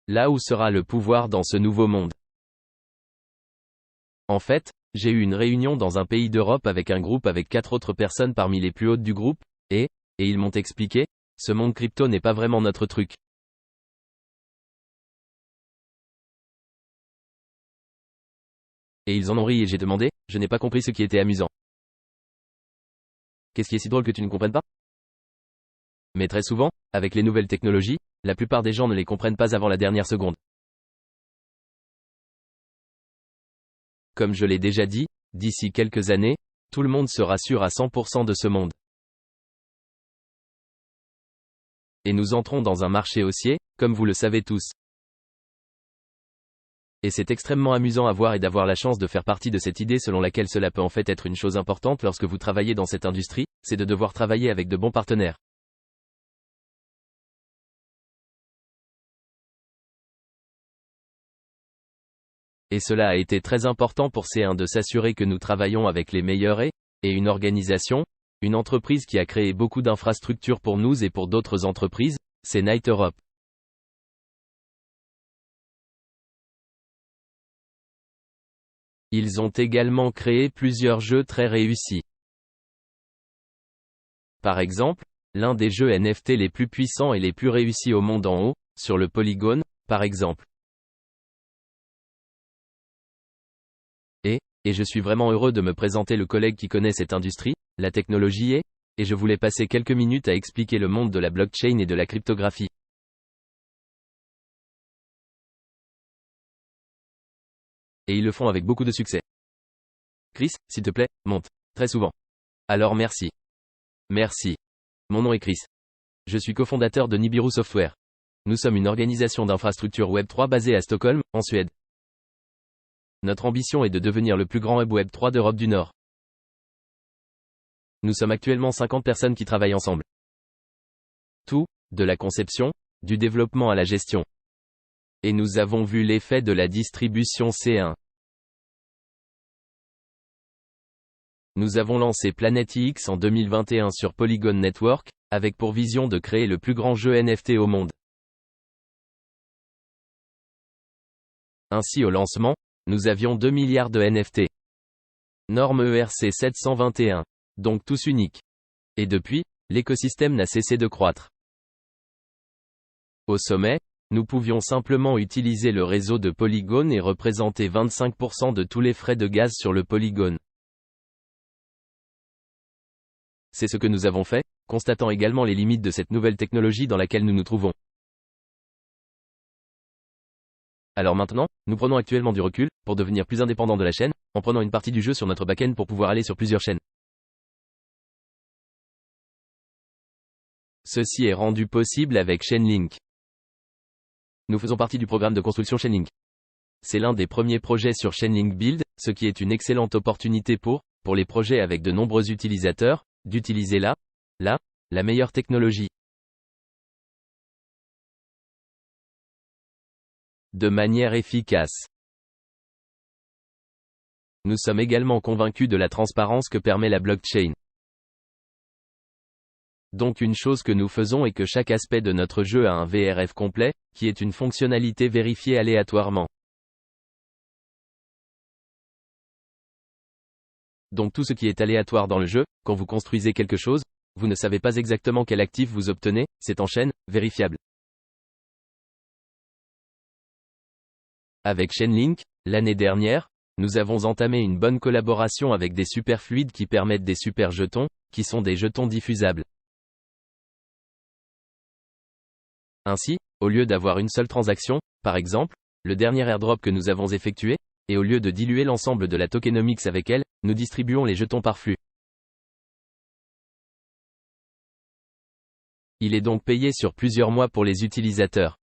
là où sera le pouvoir dans ce nouveau monde. En fait, j'ai eu une réunion dans un pays d'Europe avec un groupe avec 4 autres personnes parmi les plus hautes du groupe, et ils m'ont expliqué, ce monde crypto n'est pas vraiment notre truc. Et ils en ont ri et j'ai demandé, je n'ai pas compris ce qui était amusant. Qu'est-ce qui est si drôle que tu ne comprennes pas? Mais très souvent, avec les nouvelles technologies, la plupart des gens ne les comprennent pas avant la dernière seconde. Comme je l'ai déjà dit, d'ici quelques années, tout le monde sera sûr à 100% de ce monde. Et nous entrons dans un marché haussier, comme vous le savez tous. Et c'est extrêmement amusant à voir et d'avoir la chance de faire partie de cette idée selon laquelle cela peut en fait être une chose importante lorsque vous travaillez dans cette industrie, c'est de devoir travailler avec de bons partenaires. Et cela a été très important pour C1 de s'assurer que nous travaillons avec les meilleurs et une organisation, une entreprise qui a créé beaucoup d'infrastructures pour nous et pour d'autres entreprises, c'est Night Europe. Ils ont également créé plusieurs jeux très réussis. Par exemple, l'un des jeux NFT les plus puissants et les plus réussis au monde en haut, sur le Polygone, par exemple. Et je suis vraiment heureux de me présenter le collègue qui connaît cette industrie, la technologie et je voulais passer quelques minutes à expliquer le monde de la blockchain et de la cryptographie. Et ils le font avec beaucoup de succès. Chris, s'il te plaît, monte. Très souvent. Alors merci. Merci. Mon nom est Chris. Je suis cofondateur de Nibiru Software. Nous sommes une organisation d'infrastructure Web3 basée à Stockholm, en Suède. Notre ambition est de devenir le plus grand hub Web3 d'Europe du Nord. Nous sommes actuellement 50 personnes qui travaillent ensemble. Tout, de la conception, du développement à la gestion. Et nous avons vu l'effet de la distribution C1. Nous avons lancé PlanetX en 2021 sur Polygon Network, avec pour vision de créer le plus grand jeu NFT au monde. Ainsi au lancement, nous avions 2 milliards de NFT. Norme ERC 721. Donc tous uniques. Et depuis, l'écosystème n'a cessé de croître. Au sommet, nous pouvions simplement utiliser le réseau de Polygon et représenter 25% de tous les frais de gaz sur le Polygone. C'est ce que nous avons fait, constatant également les limites de cette nouvelle technologie dans laquelle nous nous trouvons. Alors maintenant, nous prenons actuellement du recul, pour devenir plus indépendants de la chaîne, en prenant une partie du jeu sur notre back-end pour pouvoir aller sur plusieurs chaînes. Ceci est rendu possible avec Chainlink. Nous faisons partie du programme de construction Chainlink. C'est l'un des premiers projets sur Chainlink Build, ce qui est une excellente opportunité pour les projets avec de nombreux utilisateurs, d'utiliser la meilleure technologie. De manière efficace. Nous sommes également convaincus de la transparence que permet la blockchain. Donc une chose que nous faisons est que chaque aspect de notre jeu a un VRF complet, qui est une fonctionnalité vérifiée aléatoirement. Donc tout ce qui est aléatoire dans le jeu, quand vous construisez quelque chose, vous ne savez pas exactement quel actif vous obtenez, c'est en chaîne, vérifiable. Avec Chainlink, l'année dernière, nous avons entamé une bonne collaboration avec des superfluides qui permettent des super jetons, qui sont des jetons diffusables. Ainsi, au lieu d'avoir une seule transaction, par exemple, le dernier airdrop que nous avons effectué, et au lieu de diluer l'ensemble de la tokenomics avec elle, nous distribuons les jetons par flux. Il est donc payé sur plusieurs mois pour les utilisateurs.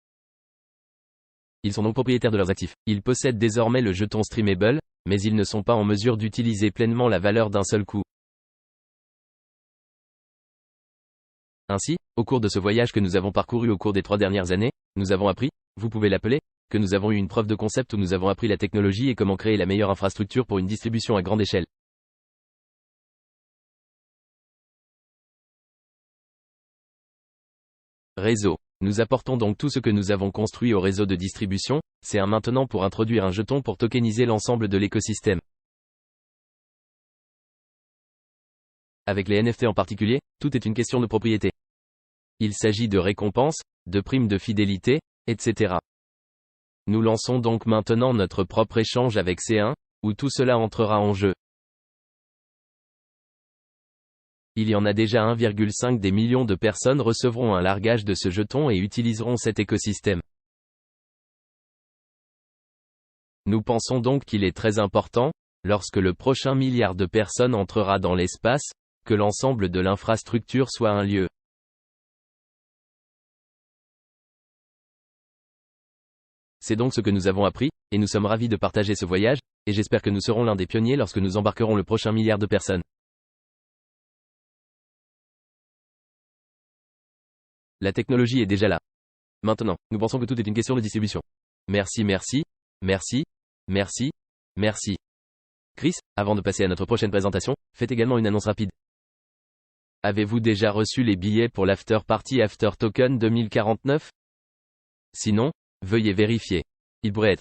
Ils sont donc propriétaires de leurs actifs. Ils possèdent désormais le jeton streamable, mais ils ne sont pas en mesure d'utiliser pleinement la valeur d'un seul coup. Ainsi, au cours de ce voyage que nous avons parcouru au cours des 3 dernières années, nous avons appris, vous pouvez l'appeler, que nous avons eu une preuve de concept où nous avons appris la technologie et comment créer la meilleure infrastructure pour une distribution à grande échelle. Réseau. Nous apportons donc tout ce que nous avons construit au réseau de distribution, C1 maintenant pour introduire un jeton pour tokeniser l'ensemble de l'écosystème. Avec les NFT en particulier, tout est une question de propriété. Il s'agit de récompenses, de primes de fidélité, etc. Nous lançons donc maintenant notre propre échange avec C1, où tout cela entrera en jeu. Il y en a déjà 1,5 des millions de personnes recevront un largage de ce jeton et utiliseront cet écosystème. Nous pensons donc qu'il est très important, lorsque le prochain milliard de personnes entrera dans l'espace, que l'ensemble de l'infrastructure soit un lieu. C'est donc ce que nous avons appris, et nous sommes ravis de partager ce voyage, et j'espère que nous serons l'un des pionniers lorsque nous embarquerons le prochain milliard de personnes. La technologie est déjà là. Maintenant, nous pensons que tout est une question de distribution. Merci, merci, merci, merci, merci. Chris, avant de passer à notre prochaine présentation, faites également une annonce rapide. Avez-vous déjà reçu les billets pour l'After Party After Token 2049 ? Sinon, veuillez vérifier. Il pourrait être